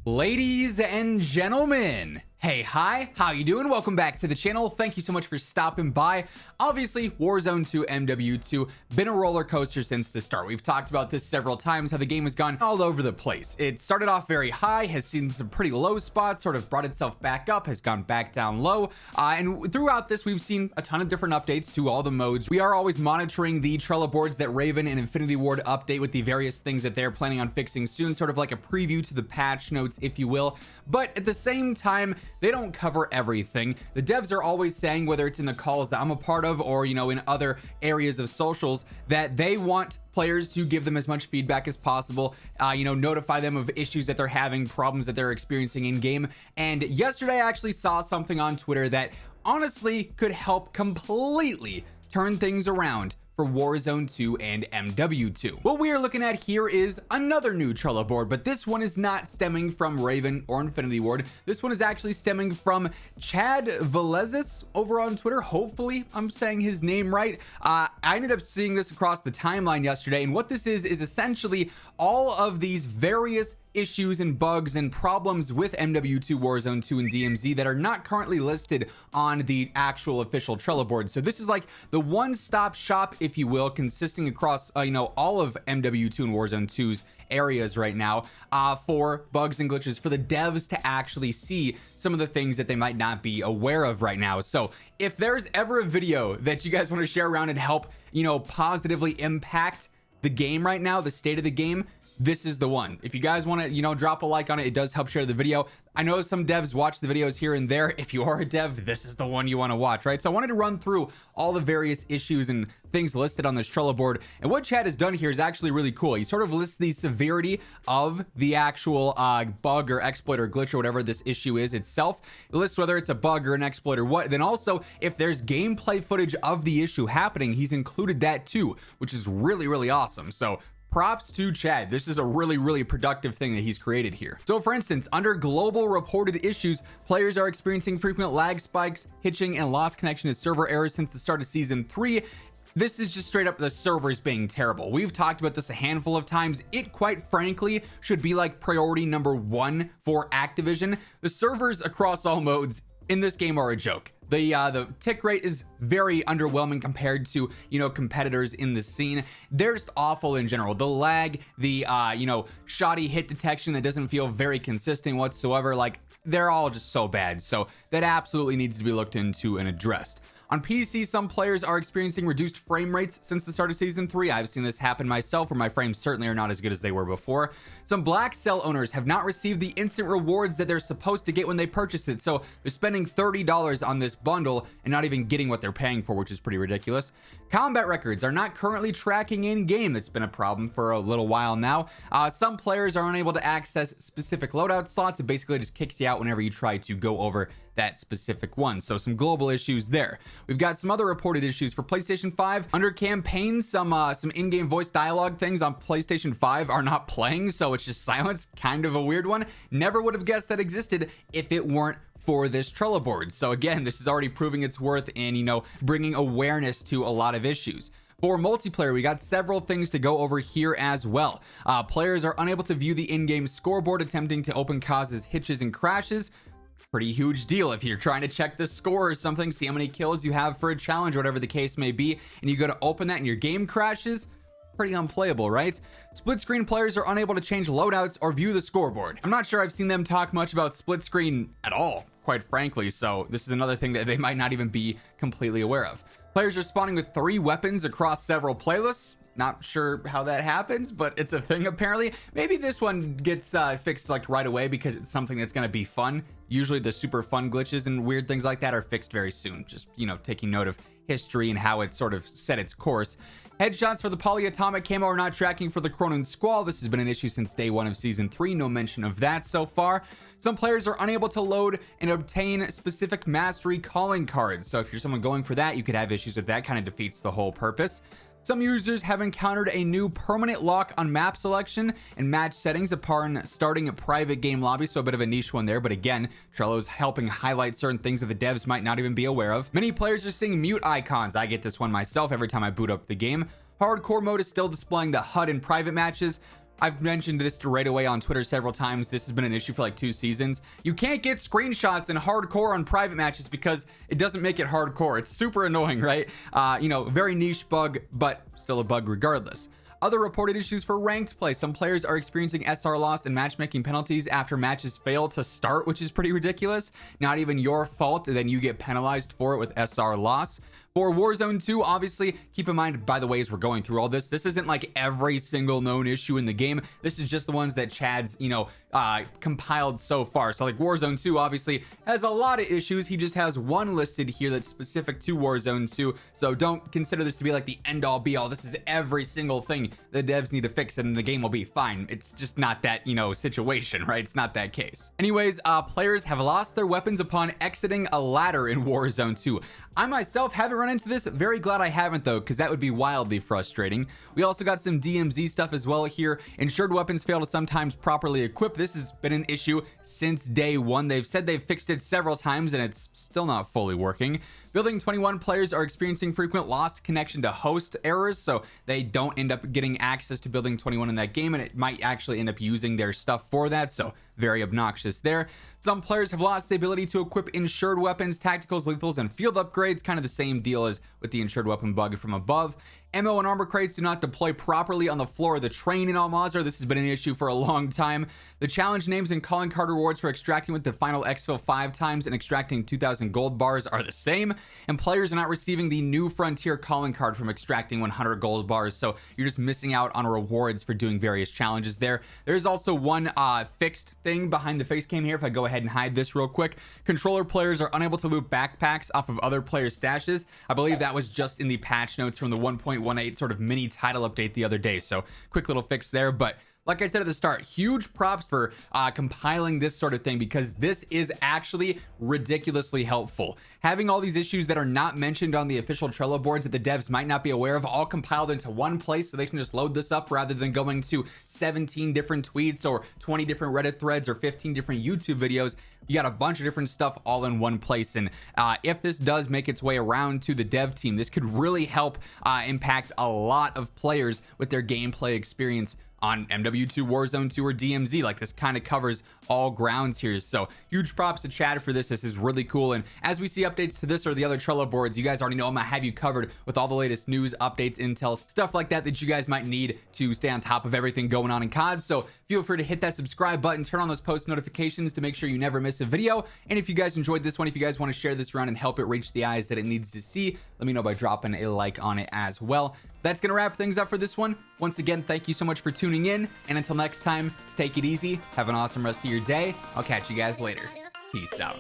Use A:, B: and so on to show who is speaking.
A: Ladies and gentlemen, hey, hi, how you doing? Welcome back to the channel. Thank you so much for stopping by. Obviously, Warzone 2 MW2 been a roller coaster since the start. We've talked about this several times, how the game has gone all over the place. It started off very high, has seen some pretty low spots, sort of brought itself back up, has gone back down low. And throughout this, we've seen a ton of different updates to all the modes. We are always monitoring the Trello boards that Raven and Infinity Ward update with the various things that they're planning on fixing soon, sort of like a preview to the patch notes, if you will. But at the same time, they don't cover everything. The devs are always saying, whether it's in the calls that I'm a part of or, you know, in other areas of socials, that they want players to give them as much feedback as possible, notify them of issues that they're having, problems that they're experiencing in game. And yesterday I actually saw something on Twitter that honestly could help completely turn things around for Warzone 2 and MW2. What we are looking at here is another new Trello board, but this one is not stemming from Raven or Infinity Ward. This one is actually stemming from Chad Velezis over on Twitter. Hopefully I'm saying his name right. I ended up seeing this across the timeline yesterday, and what this is essentially all of these various issues and bugs and problems with MW2, Warzone 2, and DMZ that are not currently listed on the actual official Trello board. So this is like the one-stop shop, if you will, consisting across all of MW2 and Warzone 2's areas right now, for bugs and glitches, for the devs to actually see some of the things that they might not be aware of right now. So if there's ever a video that you guys want to share around and help positively impact the game right now, the state of the game, this is the one. If you guys want to drop a like on it, it does help share the video. I know some devs watch the videos here and there. If you are a dev, this is the one you want to watch, right? So I wanted to run through all the various issues and things listed on this Trello board, and what Chad has done here is actually really cool. He sort of lists the severity of the actual bug or exploit or glitch or whatever this issue is itself. It lists whether it's a bug or an exploit or what. Then also, if there's gameplay footage of the issue happening, he's included that too, which is really, really awesome. So props to Chad. This is a really productive thing that he's created here. So for instance, under global reported issues, players are experiencing frequent lag spikes, hitching, and lost connection to server errors since the start of season 3. This is just straight up the servers being terrible. We've talked about this a handful of times. It quite frankly should be like priority number 1 for Activision. The servers across all modes in this game are a joke. The tick rate is very underwhelming compared to competitors in the scene. They're just awful in general. The lag, the shoddy hit detection that doesn't feel very consistent whatsoever, like they're all just so bad. So that absolutely needs to be looked into and addressed. On PC, some players are experiencing reduced frame rates since the start of season 3. I've seen this happen myself, where my frames certainly are not as good as they were before. Some black cell owners have not received the instant rewards that they're supposed to get when they purchase it, so they're spending $30 on this bundle and not even getting what they're paying for, which is pretty ridiculous. Combat records are not currently tracking in game. That's been a problem for a little while now. Some players are unable to access specific loadout slots. It basically just kicks you out whenever you try to go over that specific one. So some global issues there. We've got some other reported issues for PlayStation 5. Under campaigns, some in-game voice dialogue things on PlayStation 5 are not playing, so it's just silence. Kind of a weird one. Never would have guessed that existed if it weren't for this Trello board. So again, this is already proving its worth in bringing awareness to a lot of issues. For multiplayer, we got several things to go over here as well. Players are unable to view the in-game scoreboard, attempting to open causes hitches and crashes. Pretty huge deal if you're trying to check the score or something, see how many kills you have for a challenge, whatever the case may be, and you go to open that and your game crashes. Pretty unplayable, right? Split screen players are unable to change loadouts or view the scoreboard. I'm not sure I've seen them talk much about split screen at all, quite frankly, so this is another thing that they might not even be completely aware of. Players are spawning with 3 weapons across several playlists. Not sure how that happens, but it's a thing apparently. Maybe this one gets fixed like right away because it's something that's going to be fun. Usually the super fun glitches and weird things like that are fixed very soon. Just, taking note of history and how it sort of set its course. Headshots for the polyatomic camo are not tracking for the Cronin Squall. This has been an issue since day 1 of season 3. No mention of that so far. Some players are unable to load and obtain specific mastery calling cards. So if you're someone going for that, you could have issues with that. Kind of defeats the whole purpose. Some users have encountered a new permanent lock on map selection and match settings upon starting a private game lobby, so a bit of a niche one there, but again, Trello's helping highlight certain things that the devs might not even be aware of. Many players are seeing mute icons. I get this one myself every time I boot up the game. Hardcore mode is still displaying the HUD in private matches. I've mentioned this right away on Twitter several times. This has been an issue for like 2 seasons. You can't get screenshots in hardcore on private matches because it doesn't make it hardcore. It's super annoying, right? You know, very niche bug, but still a bug regardless. Other reported issues for ranked play. Some players are experiencing SR loss and matchmaking penalties after matches fail to start, which is pretty ridiculous. Not even your fault, and then you get penalized for it with SR loss. For Warzone 2, obviously, keep in mind, by the way, as we're going through all this isn't like every single known issue in the game. This is just the ones that Chad's, you know, compiled so far. So like Warzone 2 obviously has a lot of issues. He just has one listed here that's specific to Warzone 2. So don't consider this to be like the end all be all. This is every single thing the devs need to fix and the game will be fine. It's just not that, you know, situation, right? It's not that case. Anyways, players have lost their weapons upon exiting a ladder in Warzone 2. I myself haven't run into this. Very glad I haven't though, because that would be wildly frustrating. We also got some DMZ stuff as well here. Insured weapons fail to sometimes properly equip. This has been an issue since day one. They've said they've fixed it several times and it's still not fully working. Building 21 players are experiencing frequent lost connection to host errors, so they don't end up getting access to Building 21 in that game, and it might actually end up using their stuff for that, so very obnoxious there. Some players have lost the ability to equip insured weapons, tacticals, lethals, and field upgrades, kind of the same deal as with the insured weapon bug from above. Ammo and armor crates do not deploy properly on the floor of the train in Al-Mazrah. This has been an issue for a long time. The challenge names and calling card rewards for extracting with the final exfil 5 times and extracting 2,000 gold bars are the same, and players are not receiving the new frontier calling card from extracting 100 gold bars, so you're just missing out on rewards for doing various challenges there. There's also one fixed thing behind the face cam here. If I go ahead and hide this real quick, controller players are unable to loot backpacks off of other players' stashes. I believe that was just in the patch notes from the 1.18 sort of mini title update the other day, so quick little fix there. But like I said at the start, huge props for compiling this sort of thing, because this is actually ridiculously helpful. Having all these issues that are not mentioned on the official Trello boards that the devs might not be aware of, all compiled into one place so they can just load this up rather than going to 17 different tweets or 20 different Reddit threads or 15 different YouTube videos. You got a bunch of different stuff all in one place, and if this does make its way around to the dev team, this could really help impact a lot of players with their gameplay experience on MW2, Warzone 2, or DMZ. Like, this kind of covers all grounds here, so huge props to Chad for this. This is really cool, and as we see updates to this or the other Trello boards, you guys already know I'm gonna have you covered with all the latest news, updates, intel, stuff like that that you guys might need to stay on top of everything going on in COD. So feel free to hit that subscribe button, turn on those post notifications to make sure you never miss a video. And if you guys enjoyed this one, if you guys want to share this around and help it reach the eyes that it needs to see, let me know by dropping a like on it as well. That's gonna wrap things up for this one. Once again, thank you so much for tuning in, and until next time, take it easy, have an awesome rest of your day. I'll catch you guys later. Peace out.